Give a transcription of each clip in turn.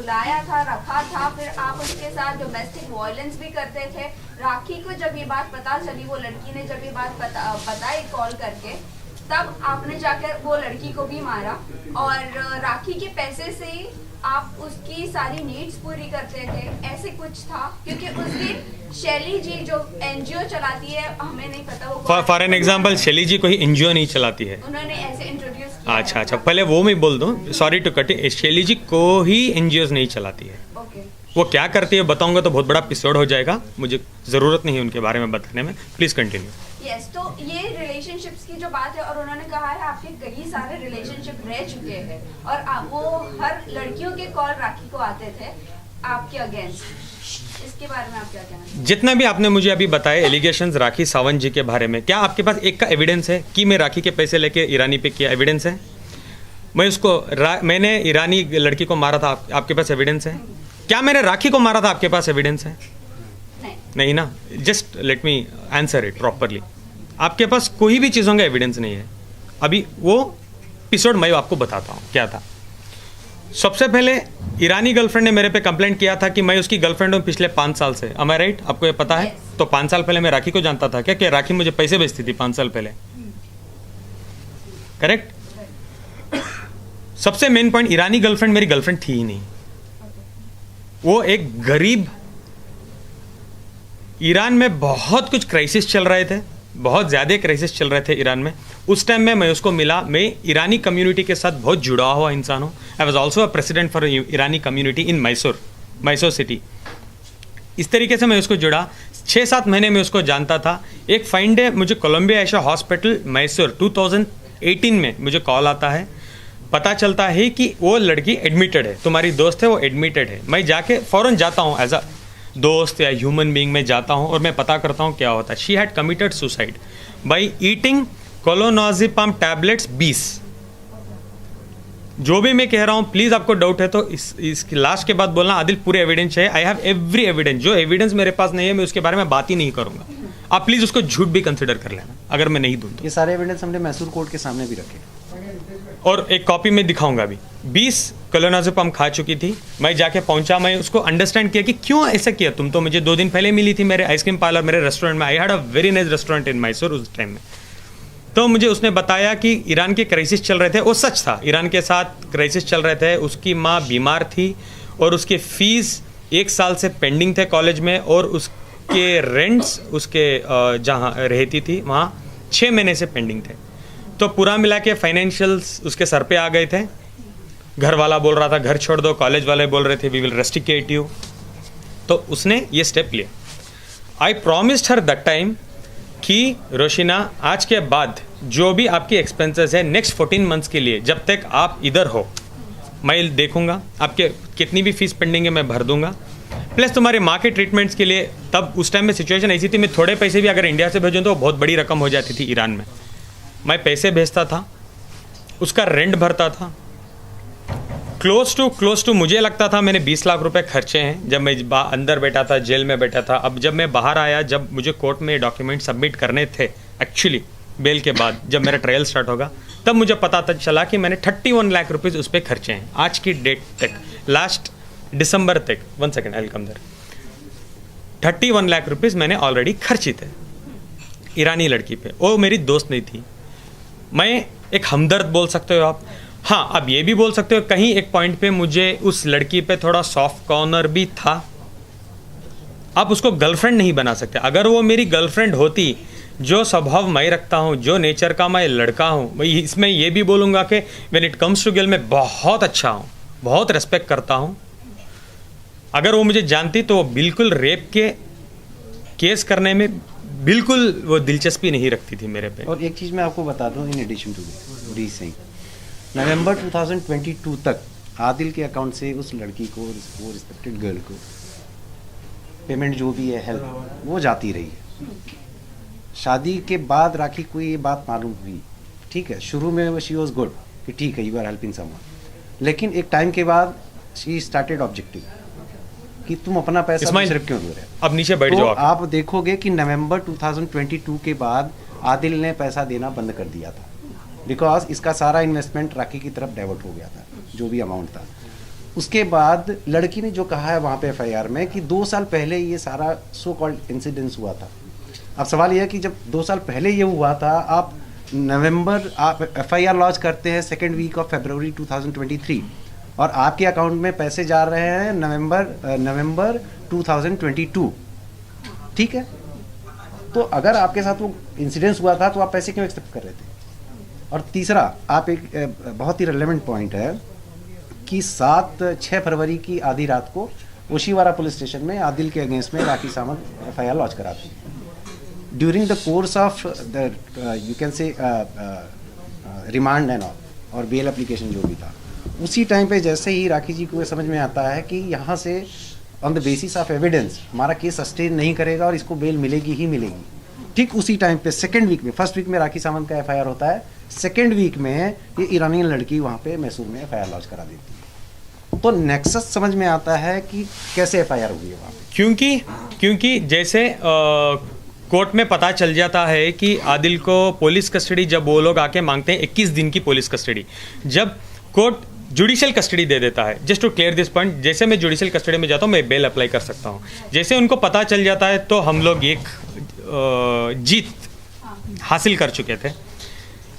बुलाया था, रखा था, फिर आप उसके साथ डोमेस्टिक वायलेंस भी करते थे। राखी को जब ये बात पता चली, वो लड़की ने जब ये बात बताई कॉल करके, तब आपने जाकर वो लड़की को भी मारा और राखी के पैसे से ही आप उसकी सारी नीड्स पूरी करते थे, ऐसे कुछ था? क्योंकि उस दिन शैली जी जो एनजीओ चलाती है, हमें नहीं पता वो फॉर एन एग्जांपल शैली जी कोई एनजीओ नहीं चलाती है, उन्होंने ऐसे इंट्रोड्यूस किया। अच्छा, पहले वो मैं बोल दूं, सॉरी टू कट, शैली जी कोई एनजीओ नहीं चलाती है। ओके। वो क्या करती है बताऊंगा तो बहुत बड़ा एपिसोड हो जाएगा, मुझे ज़रूरत नहीं है उनके बारे में बताने में, प्लीज़ कंटिन्यू। यस, तो ये रिलेशनशिप्स की जो बात है, और उन्होंने कहा है आपके कई सारे रिलेशनशिप रह चुके हैं और वो हर लड़कियों के कॉल राखी को आते थे आपके अगेंस्ट, इसके बारे में आप क्या कहना चाहते हैं? जितना भी आपने मुझे अभी बताए एलिगेशंस राखी सावंत जी के बारे में, क्या आपके पास एक का एविडेंस है कि मैं राखी के पैसे लेके ईरानी पे किया? एविडेंस है? मैं उसको मैंने ईरानी लड़की को मारा था, आपके पास एविडेंस है? क्या मैंने राखी को मारा था? आपके पास एविडेंस है? नहीं ना। Just let me answer it properly. आपके पास कोई भी चीज़ों का एविडेंस नहीं है। अभी वो एपिसोड मैं आपको बताता हूँ क्या था। सबसे पहले ईरानी गर्लफ्रेंड ने मेरे पे कंप्लेंट किया था कि मैं उसकी गर्लफ्रेंड हूँ पिछले 5 साल से। am I right? आपको ये पता है? तो 5 साल पहले मैं राखी को जानता था क्या कि राखी मुझे पैसे भेजती थी 5 साल पहले? करेक्ट। सबसे मेन पॉइंट, ईरानी गर्लफ्रेंड मेरी गर्लफ्रेंड थी ही नहीं। वो एक गरीब, ईरान में बहुत कुछ क्राइसिस चल रहे थे, बहुत ज़्यादा क्राइसिस चल रहे थे ईरान में। उस टाइम में मैं उसको मिला। मैं ईरानी कम्युनिटी के साथ बहुत जुड़ा हुआ इंसान हूँ। I was also a president for Irani community in Mysore city. इस तरीके से मैं उसको जुड़ा। 6-7 महीने में उसको जानता था। एक फाइन डे मुझे कोलंबिया एशिया हॉस्पिटल मैसूर 2018 में मुझे कॉल आता है, पता चलता है कि वो लड़की एडमिटेड है, तुम्हारी दोस्त है वो एडमिटेड है। मैं जाके फ़ौरन जाता हूँ, एज अ दोस्त या ह्यूमन बीइंग में जाता हूँ और मैं पता करता हूँ क्या होता है। She had committed suicide by eating clonazepam tablets 20। जो भी मैं कह रहा हूँ, प्लीज़ आपको डाउट है तो इस लास्ट के बाद बोलना आदिल पूरे एविडेंस है। I have every evidence. जो एविडेंस मेरे पास नहीं है मैं उसके बारे में बात ही नहीं करूँगा। आप प्लीज़ उसको झूठ भी कंसिडर कर लेना अगर मैं नहीं दूँ तो। ये सारे एविडेंस हमने मैसूर कोर्ट के सामने भी रखे और एक कॉपी में दिखाऊंगा भी। 20 क्लोनाज़ेपाम खा चुकी थी। मैं जाके पहुंचा, मैं उसको अंडरस्टैंड किया कि क्यों ऐसा किया। तुम तो मुझे 2 दिन पहले मिली थी मेरे आइसक्रीम पार्लर, मेरे रेस्टोरेंट में। I had a very nice restaurant in Mysore उस टाइम में। तो मुझे उसने बताया कि ईरान के क्राइसिस चल रहे थे। वो सच था, ईरान के साथ क्राइसिस चल रहे थे। उसकी माँ बीमार थी और उसके फीस 1 साल से पेंडिंग थे कॉलेज में, और उसके रेंट्स उसके जहाँ रहती थी वहाँ 6 महीने से पेंडिंग थे। तो पूरा मिला के फाइनेंशियल्स उसके सर पे आ गए थे। घर वाला बोल रहा था घर छोड़ दो, कॉलेज वाले बोल रहे थे वी विल रेस्ट्रिकेट यू। तो उसने ये स्टेप लिया। आई प्रॉमिस्ड हर दैट टाइम कि रोशिना, आज के बाद जो भी आपकी एक्सपेंसेस है नेक्स्ट 14 मंथ्स के लिए, जब तक आप इधर हो मैं देखूंगा, आपके कितनी भी फीस पेंडिंग है मैं भर दूंगा, प्लस तुम्हारे माँ के ट्रीटमेंट्स के लिए। तब उस टाइम में सिचुएशन ऐसी थी, मैं थोड़े पैसे भी अगर इंडिया से भेजूँ तो बहुत बड़ी रकम हो जाती थी ईरान में। मैं पैसे भेजता था, उसका रेंट भरता था। क्लोज टू मुझे लगता था मैंने 20 लाख रुपए खर्चे हैं जब मैं अंदर बैठा था, जेल में बैठा था। अब जब मैं बाहर आया, जब मुझे कोर्ट में डॉक्यूमेंट सबमिट करने थे एक्चुअली बेल के बाद, जब मेरा ट्रायल स्टार्ट होगा, तब मुझे पता चला कि मैंने 31 लाख रुपीज़ उस पर खर्चे हैं आज की डेट तक, लास्ट दिसंबर तक। 1 second, I will come there. 31 lakh rupees मैंने ऑलरेडी खर्चे थे ईरानी लड़की पे। वो मेरी दोस्त नहीं थी, मैं एक हमदर्द बोल सकते हो आप। हाँ, अब ये भी बोल सकते हो कहीं एक पॉइंट पे मुझे उस लड़की पे थोड़ा सॉफ्ट कॉर्नर भी था। आप उसको गर्लफ्रेंड नहीं बना सकते। अगर वो मेरी गर्लफ्रेंड होती, जो स्वभाव मैं रखता हूँ, जो नेचर का मैं लड़का हूँ, मैं इसमें ये भी बोलूँगा कि when it comes to girl मैं बहुत अच्छा हूँ, बहुत रेस्पेक्ट करता हूँ। अगर वो मुझे जानती तो बिल्कुल रेप के केस करने में बिल्कुल वो दिलचस्पी नहीं रखती थी मेरे पे। और एक चीज़ मैं आपको बता दूं, in addition to the Singh, नवंबर 2022 तक आदिल के अकाउंट से उस लड़की को, वो रिस्पेक्टेड गर्ल को पेमेंट जो भी है हेल्प वो जाती रही है। शादी के बाद राखी को ये बात मालूम हुई, ठीक है, शुरू में शी वॉज गुड कि ठीक है यू आर हेल्पिंग समवन, लेकिन एक टाइम के बाद शी स्टार्टेड ऑब्जेक्टिव कि तुम अपना पैसा सिर्फ क्यों दे रहे हो। अब नीचे बैठ तो जाओ। आप देखोगे कि नवंबर 2022 के बाद आदिल ने पैसा देना बंद कर दिया था, बिकॉज इसका सारा इन्वेस्टमेंट राखी की तरफ डाइवर्ट हो गया था, जो भी अमाउंट था। उसके बाद लड़की ने जो कहा है वहाँ पे एफआईआर में कि 2 साल पहले ये सारा सो कॉल्ड इंसिडेंस हुआ था। अब सवाल यह है कि जब 2 साल पहले ये हुआ था, आप एफआईआर लॉन्च करते हैं 2nd वीक ऑफ फरवरी 2023 और आपके अकाउंट में पैसे जा रहे हैं नवंबर 2022, ठीक है। तो अगर आपके साथ वो इंसिडेंस हुआ था तो आप पैसे क्यों एक्सेप्ट कर रहे थे? और तीसरा, आप एक बहुत ही रेलेवेंट पॉइंट है कि 6 फरवरी की आधी रात को ओशीवारा पुलिस स्टेशन में आदिल के अगेंस्ट में राखी सावंत एफआईआर लॉन्च कराती है। During the course of the you can say remand and all और बेल एप्लीकेशन जो भी था, उसी टाइम पे जैसे ही राखी जी को ये समझ में आता है कि यहाँ से on the basis of evidence हमारा केस सस्टेन नहीं करेगा और इसको बेल मिलेगी ही मिलेगी, ठीक उसी टाइम पे 2nd वीक में, 1st वीक में राखी सावंत का एफआईआर होता है, 2nd वीक में ये ईरानियन लड़की वहाँ पे मैसूर में एफआईआर लॉन्च करा देती है। तो नेक्सस समझ में आता है कि कैसे एफआईआर हुई है वहाँ पे। क्योंकि जैसे कोर्ट में पता चल जाता है कि आदिल को पुलिस कस्टडी जब वो लोग आके मांगते हैं 21 दिन की पुलिस कस्टडी, जब कोर्ट जुडिशियल कस्टडी दे देता है, just to clear this point, जैसे मैं जुडिशियल कस्टडी में जाता हूँ मैं बेल अप्लाई कर सकता हूँ, जैसे उनको पता चल जाता है तो हम लोग एक जीत हासिल कर चुके थे।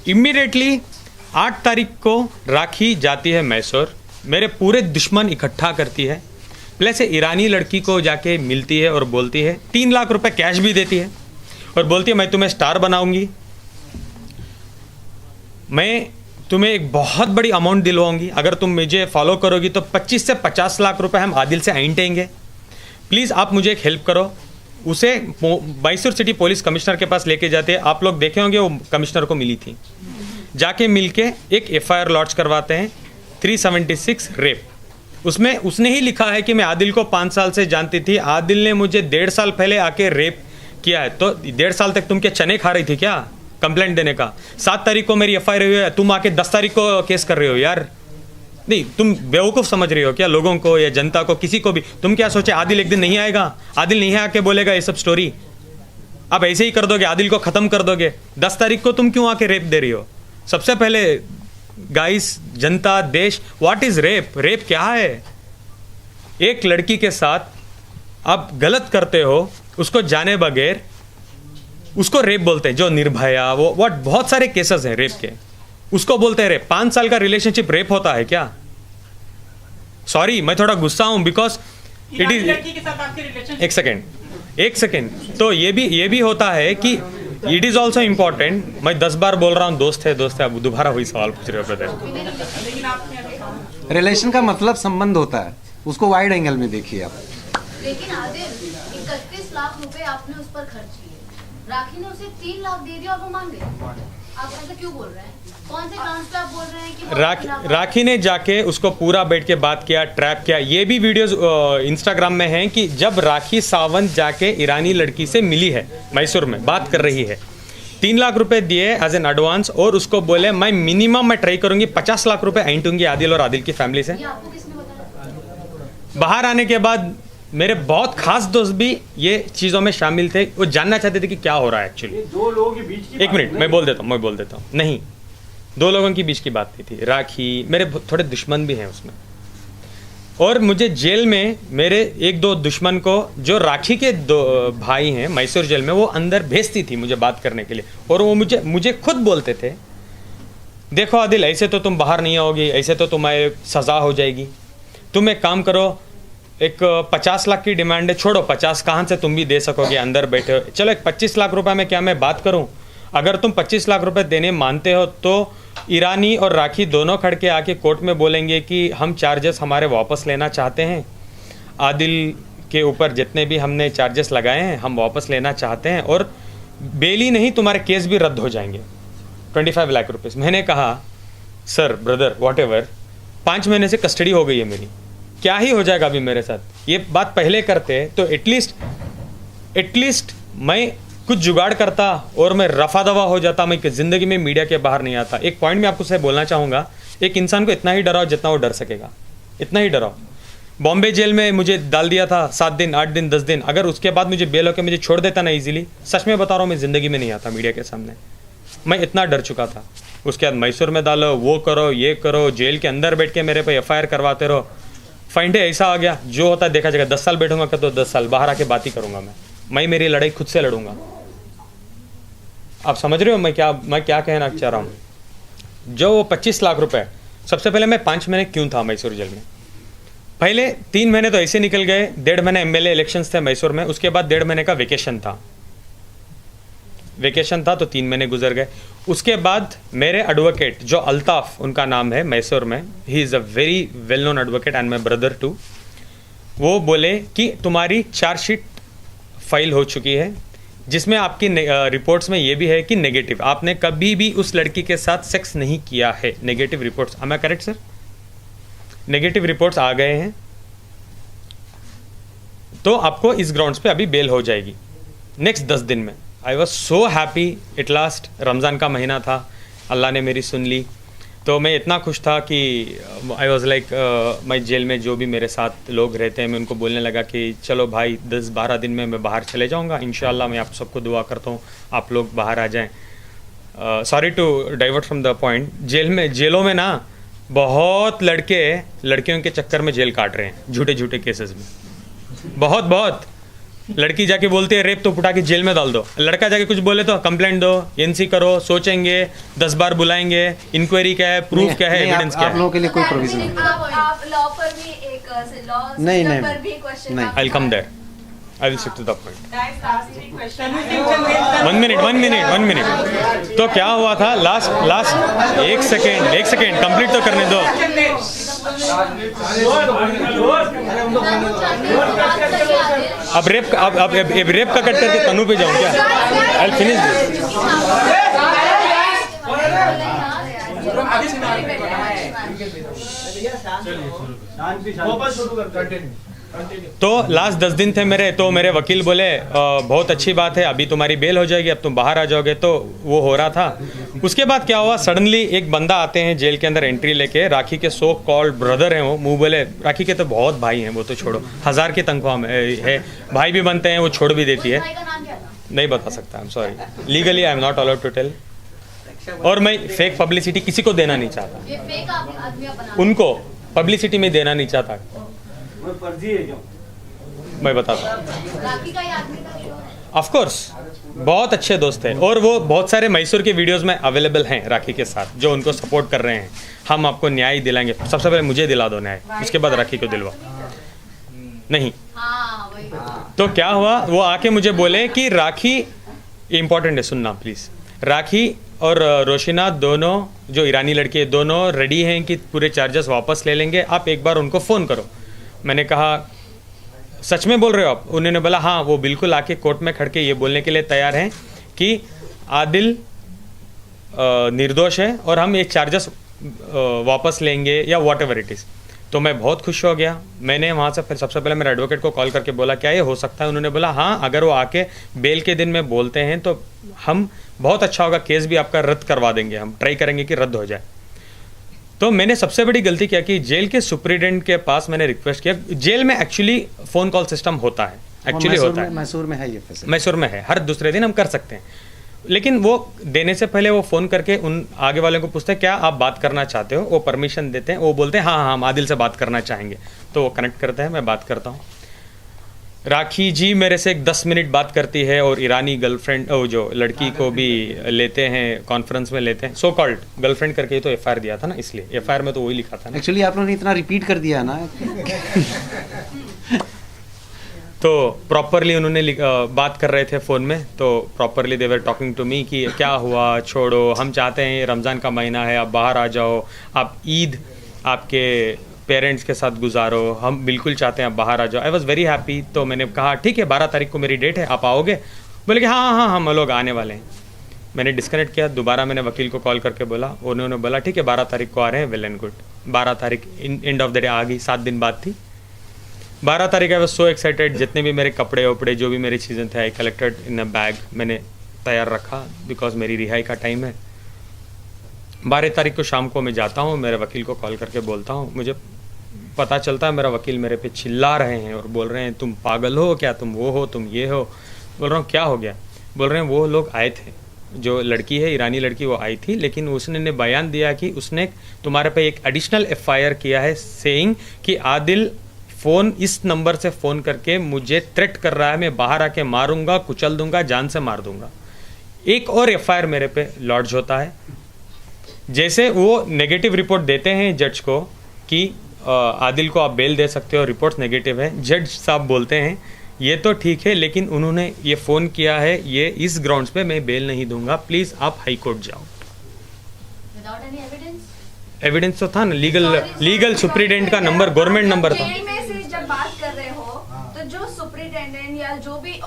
इमीडिएटली 8 तारीख को राखी जाती है मैसूर, मेरे पूरे दुश्मन इकट्ठा करती है, प्लस ईरानी लड़की को जाके मिलती है और बोलती है 3 लाख रुपए कैश भी देती है और बोलती है मैं तुम्हें स्टार बनाऊंगी, मैं तुम्हें एक बहुत बड़ी अमाउंट दिलवाऊंगी, अगर तुम मुझे फॉलो करोगी तो 25 से 50 लाख रुपए हम आदिल से ऐंठेंगे, प्लीज़ आप मुझे एक हेल्प करो। उसे मैसूर सिटी पुलिस कमिश्नर के पास लेके जाते हैं, आप लोग देखे होंगे वो कमिश्नर को मिली थी, जाके मिलके एक एफआईआर लॉन्च करवाते हैं 376 रेप। उसमें उसने ही लिखा है कि मैं आदिल को 5 साल से जानती थी, आदिल ने मुझे 1.5 साल पहले आके रेप किया है, तो 1.5 साल तक तुम क्या चने खा रही थी क्या कंप्लेंट देने का? 7 तारीख को मेरी एफआईआर हुई है, तुम आके 10 तारीख को केस कर रहे हो यार। नहीं, तुम बेवकूफ़ समझ रही हो क्या लोगों को या जनता को, किसी को भी? तुम क्या सोचे आदिल एक दिन नहीं आएगा, आदिल नहीं आके बोलेगा ये सब स्टोरी, अब ऐसे ही कर दोगे, आदिल को ख़त्म कर दोगे? 10 तारीख को तुम क्यों आके रेप दे रही हो? सबसे पहले गाइस, जनता, देश, व्हाट इज रेप? रेप क्या है? एक लड़की के साथ आप गलत करते हो, उसको जाने बगैर, उसको रेप बोलते हैं। जो निर्भया, वो व्हाट, बहुत सारे केसेस हैं रेप के, उसको बोलते हैं रेप। 5 साल का रिलेशनशिप रेप होता है क्या? सॉरी, मैं थोड़ा गुस्सा हूं बिकॉज इट इज, एक सेकेंड, तो ये भी होता है कि इट इज ऑल्सो इम्पॉर्टेंट। मैं 10 बार बोल रहा हूँ दोस्त है, अब दोबारा वही सवाल पूछ रहे हो ब्रदर। रिलेशन का मतलब संबंध होता है, उसको वाइड एंगल में देखिए आप। लेकिन आदिल 31 लाख रुपए आपने उस पर खर्च किए, राखी ने उसे 3 लाख दे दिया और वो मान गई। आप ऐसा क्यों बोल रहे हैं? कौन से ग्राउंड पे आप बोल रहे हैं कि राखी ने जाके उसको पूरा बैठ के बात किया, ट्रैप किया। ये भी वीडियोस इंस्टाग्राम में हैं कि जब राखी सावंत जाके ईरानी लड़की से मिली है मैसूर में, बात कर रही है, 3 लाख रुपए दिए एज एन एडवांस और उसको बोले मैं मिनिमम मैं ट्राई करूंगी 50 लाख रुपए ऐंठूंगी आदिल और आदिल की फैमिली से। आपको किसने बताया? बाहर आने के बाद मेरे बहुत खास दोस्त भी ये चीज़ों में शामिल थे, वो जानना चाहते थे कि क्या हो रहा है एक्चुअली। 2 लोगों के बीच की 1 मिनट, मैं बोल देता हूँ। नहीं, 2 लोगों के बीच की बात नहीं थी। राखी, मेरे थोड़े दुश्मन भी हैं उसमें, और मुझे जेल में मेरे 1-2 दुश्मन को, जो राखी के 2 भाई हैं मैसूर जेल में, वो अंदर भेजती थी मुझे बात करने के लिए, और वो मुझे खुद बोलते थे देखो आदिल, ऐसे तो तुम बाहर नहीं आओगी, ऐसे तो तुम्हारी सज़ा हो जाएगी, तुम एक काम करो, एक 50 लाख की डिमांड है, छोड़ो 50 कहाँ से तुम भी दे सकोगे, अंदर बैठे हो, चलो एक 25 लाख रुपए में क्या मैं बात करूं? अगर तुम 25 लाख रुपए देने मानते हो तो ईरानी और राखी दोनों खड़ के आके कोर्ट में बोलेंगे कि हम चार्जेस हमारे वापस लेना चाहते हैं, आदिल के ऊपर जितने भी हमने चार्जेस लगाए हैं हम वापस लेना चाहते हैं, और बेली नहीं तुम्हारे केस भी रद्द हो जाएंगे, 25 लाख रुपीज़। मैंने कहा सर, ब्रदर, वॉट 5 महीने से कस्टडी हो गई है मेरी, क्या ही हो जाएगा अभी मेरे साथ? ये बात पहले करते तो एटलीस्ट मैं कुछ जुगाड़ करता और मैं रफा दवा हो जाता, मैं ज़िंदगी में मीडिया के बाहर नहीं आता। एक पॉइंट मैं आपको से बोलना चाहूँगा, एक इंसान को इतना ही डराओ जितना वो डर सकेगा, इतना ही डराओ। बॉम्बे जेल में मुझे डाल दिया था 7 दिन, 8 दिन, 10 दिन, अगर उसके बाद मुझे बेल होकर मुझे छोड़ देता ना इजीली, सच में बता रहा हूँ मैं ज़िंदगी में नहीं आता मीडिया के सामने, मैं इतना डर चुका था। उसके बाद मैसूर में डालो, वो करो, ये करो, जेल के अंदर बैठ के मेरे पे एफआईआर करवाते रहो। फाइन डे ऐसा आ गया, जो होता है देखा जाएगा। 10 साल बैठूंगा क्या तो 10 साल बाहर आके बात ही करूंगा। मैं मेरी लड़ाई खुद से लड़ूंगा। आप समझ रहे हो मैं क्या कहना चाह रहा हूँ। जो वो 25 लाख रुपए, सबसे पहले मैं 5 महीने क्यों था मैसूर जेल में। पहले 3 महीने तो ऐसे निकल गए, 1.5 महीने एमएलए इलेक्शंस थे मैसूर में, उसके बाद 1.5 महीने का वेकेशन था तो 3 महीने गुजर गए। उसके बाद मेरे एडवोकेट जो अल्ताफ उनका नाम है मैसूर में, he is a very well known advocate and my brother too, वो बोले कि तुम्हारी चार्जशीट फाइल हो चुकी है, जिसमें आपकी रिपोर्ट्स में ये भी है कि नेगेटिव, आपने कभी भी उस लड़की के साथ सेक्स नहीं किया है। Negative reports, am I correct sir? Negative reports आ गए हैं, तो आपको इस ग्राउंड्स पे अभी बेल हो जाएगी नेक्स्ट 10 दिन में। I was so happy at last. Ramzan का महीना था, अल्लाह ने मेरी सुन ली, तो मैं इतना खुश था कि आई वॉज लाइक मैं जेल में जो भी मेरे साथ लोग रहते हैं, मैं उनको बोलने लगा कि चलो भाई 10-12 दिन में मैं बाहर चले जाऊंगा, इंशाल्लाह। मैं आप सबको दुआ करता हूँ आप लोग बाहर आ जाएं। Sorry to divert from the point. जेलों में ना बहुत लड़कियों के चक्कर में जेल काट रहे हैं, झूठे केसेस में। बहुत लड़की जाके बोलती है रेप तो उठा के जेल में डाल दो, लड़का जाके कुछ बोले तो कंप्लेंट दो, एनसी करो, सोचेंगे 10 बार बुलाएंगे, इंक्वायरी क्या है, प्रूफ क्या है, एविडेंस क्या है। आप लोगों के लिए कोई प्रोविजन आप लॉ पर भी एक लॉ नहीं, पर भी क्वेश्चन। नहीं। I will come there, I will stick to the point. One minute. तो क्या हुआ था लास्ट एक सेकेंड कंप्लीट तो करने दो। अब रेप का कट करके तनु पे जाऊं क्या? I will finish this. तो लास्ट 10 दिन थे मेरे, तो मेरे वकील बोले बहुत अच्छी बात है, अभी तुम्हारी बेल हो जाएगी, अब तुम बाहर आ जाओगे। तो वो हो रहा था। उसके बाद क्या हुआ, सडनली एक बंदा आते हैं जेल के अंदर एंट्री लेके, राखी के सो कॉल्ड ब्रदर हैं वो, मुंह बोले राखी के तो बहुत भाई हैं, वो तो छोड़ो 1000 की तनख्वाह में है, भाई भी बनते हैं, वो छोड़ भी देती है। नहीं बता सकता, I am sorry, legally I am not allowed to tell. और मैं फेक पब्लिसिटी किसी को देना नहीं चाहता, उनको पब्लिसिटी में देना नहीं चाहता, मैं बताता हूँ। ऑफ कोर्स बहुत अच्छे दोस्त हैं, और वो बहुत सारे मैसूर के वीडियोस में अवेलेबल हैं राखी के साथ, जो उनको सपोर्ट कर रहे हैं। हम आपको न्याय दिलाएंगे, सबसे पहले मुझे दिला दो न्याय, उसके बाद राखी को दिलवा। नहीं तो क्या हुआ, वो आके मुझे बोले कि राखी, इंपॉर्टेंट है सुनना प्लीज, राखी और रोशिना दोनों जो ईरानी लड़की है, दोनों रेडी हैं कि पूरे चार्जेस वापस ले लेंगे, आप एक बार उनको फ़ोन करो। मैंने कहा सच में बोल रहे हो आप? उन्होंने बोला हाँ, वो बिल्कुल आके कोर्ट में खड़ के ये बोलने के लिए तैयार हैं कि आदिल निर्दोष है और हम ये चार्जेस वापस लेंगे या वॉट एवर इट इज़। तो मैं बहुत खुश हो गया। मैंने वहाँ से फिर सबसे पहले मेरे एडवोकेट को कॉल करके बोला क्या ये हो सकता है? उन्होंने बोला हाँ, अगर वो आके बेल के दिन में बोलते हैं तो हम बहुत अच्छा होगा, केस भी आपका रद्द करवा देंगे, हम ट्राई करेंगे कि रद्द हो जाए। तो मैंने सबसे बड़ी गलती क्या की, जेल के सुप्रिटेंडेंट के पास मैंने रिक्वेस्ट किया। जेल में एक्चुअली फ़ोन कॉल सिस्टम होता है, एक्चुअली होता है, मैसूर में है ये फैसिलिटी, मैसूर में है, हर दूसरे दिन हम कर सकते हैं। लेकिन वो देने से पहले वो फ़ोन करके उन आगे वाले को पूछते हैं क्या आप बात करना चाहते हो, वो परमिशन देते हैं, वो बोलते हैं हाँ हाँ हम आदिल से बात करना चाहेंगे, तो वो कनेक्ट करते हैं, मैं बात करता हूँ। राखी जी मेरे से 10 मिनट बात करती है, और ईरानी गर्लफ्रेंड जो लड़की को भी लेते हैं, कॉन्फ्रेंस में लेते हैं, सो कॉल्ड गर्लफ्रेंड करके ही तो एफआईआर दिया था ना, इसलिए एफआईआर में तो वही लिखा था ना। एक्चुअली आप लोगों ने इतना रिपीट कर दिया ना तो प्रॉपरली उन्होंने बात कर रहे थे फ़ोन में, तो properly they were talking to me कि क्या हुआ, छोड़ो, हम चाहते हैं रमज़ान का महीना है, आप बाहर आ जाओ, आप ईद आपके पेरेंट्स के साथ गुजारो, हम बिल्कुल चाहते हैं आप बाहर आ जाओ। I was very happy. तो मैंने कहा ठीक है 12 तारीख को मेरी डेट है, आप आओगे? बोले कि हाँ हाँ हम लोग आने वाले हैं। मैंने डिस्कनेक्ट किया, दोबारा मैंने वकील को कॉल करके बोला, उन्होंने बोला ठीक है 12 तारीख को आ रहे हैं, वेल एंड गुड। 12 तारीख एंड ऑफ द डे आ गई, 7 दिन बाद थी 12 तारीख। आई वॉज सो एक्साइटेड, जितने भी मेरे कपड़े वपड़े जो भी मेरी चीज़ें थे, I collected in a bag, मैंने तैयार रखा, बिकॉज मेरी रिहाई का टाइम है। 12 तारीख को शाम को मैं जाता हूँ, मेरे वकील को कॉल करके बोलता हूँ, मुझे पता चलता है मेरा वकील मेरे पे चिल्ला रहे हैं और बोल रहे हैं तुम पागल हो क्या, तुम वो हो, तुम ये हो। बोल रहा हूँ क्या हो गया? बोल रहे हैं वो लोग आए थे, जो लड़की है ईरानी लड़की, वो आई थी, लेकिन उसने बयान दिया कि उसने तुम्हारे पे एक एडिशनल एफआईआर किया है, सेइंग कि आदिल फ़ोन इस नंबर से फ़ोन करके मुझे थ्रेट कर रहा है, मैं बाहर आके मारूंगा, कुचल दूंगा, जान से मार दूंगा। एक और एफआईआर मेरे पे लॉन्च होता है। जैसे वो नेगेटिव रिपोर्ट देते हैं जज को कि आदिल को आप बेल दे सकते हो, रिपोर्ट्स नेगेटिव है, जज साहब बोलते हैं ये तो ठीक है, लेकिन उन्होंने ये फ़ोन किया है, ये इस ग्राउंड्स पे मैं बेल नहीं दूंगा, प्लीज़ आप हाई कोर्ट जाओ। Without any evidence? एविडेंस तो था ना, लीगल सुप्रीडेंट का नंबर, गवर्नमेंट नंबर था। जेल में से जब बात कर रहे हो तो जो सुप्रिटेंडेंट या जो भी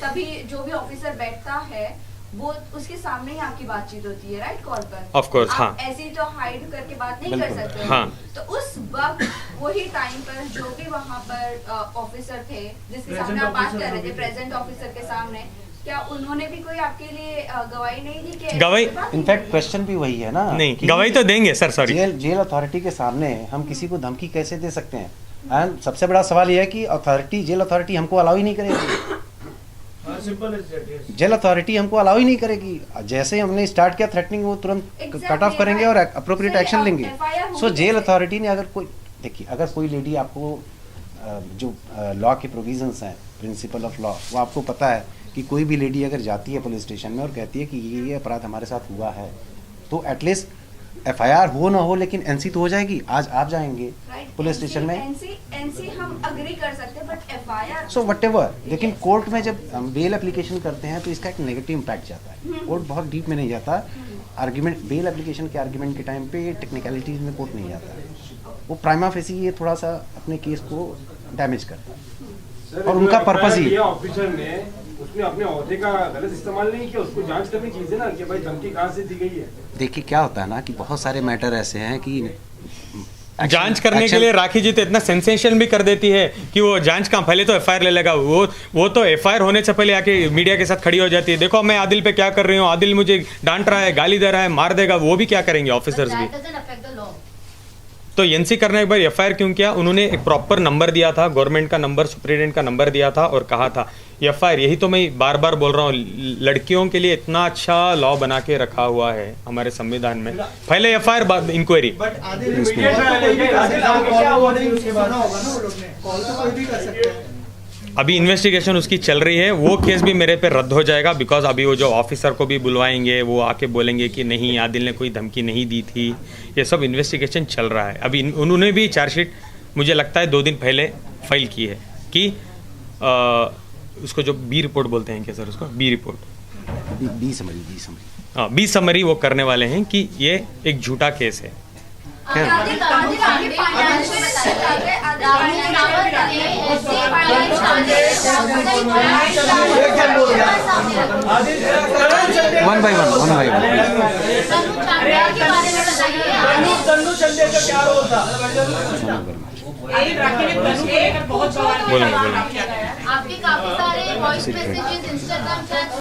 तभी जो भी ऑफिसर बैठता है वो उसके सामने ही आपकी बातचीत होती है, राइट? कॉल पर Of course, आप हाँ। ऐसे ही तो हाइड करके बात नहीं कर बिल्कुल। सकते। हाँ। तो उस वक्त वही टाइम पर जो भी वहाँ पर ऑफिसर थे जिसके सामने आप बात कर रहे थे, प्रेजेंट ऑफिसर के सामने, क्या उन्होंने भी कोई आपके लिए गवाही नहीं दी कि गवाही- ऐसी बात नहीं इनफैक्ट है? क्वेश्चन भी वही है ना, नहीं, कि गवाही तो देंगे सर, सॉरी। जेल अथॉरिटी के सामने हम किसी को धमकी कैसे दे सकते हैं? एंड सबसे बड़ा सवाल यह है कि जेल अथॉरिटी हमको अलाउ ही नहीं करेगी। जेल अथॉरिटी हमको अलाउ ही नहीं करेगी। जैसे हमने स्टार्ट किया थ्रेटनिंग, वो तुरंत Exactly, कट ऑफ करेंगे और अप्रोप्रिएट सही, एक्शन अब लेंगे। FIR होगी सो जेल कैसे? अथॉरिटी ने अगर कोई, देखिए, अगर कोई लेडी आपको जो लॉ के प्रोविजंस हैं, प्रिंसिपल ऑफ लॉ, वो आपको पता है कि कोई भी लेडी अगर जाती है पुलिस स्टेशन में और कहती है कि ये अपराध हमारे साथ हुआ है, तो एटलीस्ट एफआईआर हो ना हो लेकिन एनसी तो हो जाएगी। आज आप जाएंगे Right, पुलिस स्टेशन में, एनसी हम अग्री कर सकते हैं, but FIR so what ever, लेकिन कोर्ट में जब हम बेल एप्लीकेशन करते हैं तो इसका एक नेगेटिव इम्पैक्ट जाता है। कोर्ट बहुत डीप में नहीं जाता। आर्ग्यूमेंट, बेल एप्लीकेशन के आर्ग्यूमेंट के टाइम पे टेक्निकलिटीज में कोर्ट नहीं जाता है। वो प्राइमा फेसी ये थोड़ा सा अपने केस को डैमेज करता है। और उनका पर्पस ही, ऑफिसर ने उसने अपने ओहदे का गलत इस्तेमाल नहीं किया, उसको जांच करनी चाहिए ना कि भाई धमकी कहाँ से दी गई है। देखिए क्या होता है ना कि बहुत सारे मैटर ऐसे हैं कि जांच करने के लिए राखी जी तो इतना सेंसेशन भी कर देती है कि वो जांच का पहले तो एफआईआर ले लेगा, वो तो एफआईआर होने से पहले आके मीडिया के साथ खड़ी हो जाती है, देखो मैं आदिल पे क्या कर रही हूँ, आदिल मुझे डांट रहा है, गाली दे रहा है, मार देगा। वो भी क्या करेंगे ऑफिसर्स भी? तो एनसी करने के बाद एफआईआर क्यों किया? उन्होंने एक प्रॉपर नंबर दिया था, गवर्नमेंट का नंबर, सुप्रीडेंट का नंबर दिया था और कहा था एफआईआर। यही तो मैं बार बार बोल रहा हूँ, लड़कियों के लिए इतना अच्छा लॉ बना के रखा हुआ है हमारे संविधान में, पहले एफआईआर बाद inquiry. But Adil media trial है, आदिल आगे क्या हुआ नहीं उसके बाद होगा ना, वो लोग ने कॉल तो कोई भी कर सकते हैं। अभी इन्वेस्टिगेशन उसकी चल रही है, वो केस भी मेरे पे रद्द हो जाएगा, बिकॉज अभी वो जो ऑफिसर को भी बुलवाएंगे, वो आके बोलेंगे कि नहीं आदिल ने कोई धमकी नहीं दी थी। ये सब इन्वेस्टिगेशन चल रहा है। अभी उन्होंने भी चार्जशीट मुझे लगता है 2 दिन पहले फाइल की है कि उसको जो बी रिपोर्ट बोलते हैं क्या सर, उसको बी रिपोर्ट, बी समरी हाँ बी समरी वो करने वाले हैं कि ये एक झूठा केस है। वन बाय वन तनु चंदे का क्या रोल था? बोलो। आपके काफी सारे वॉइस मैसेजेस इंस्टाग्राम चैट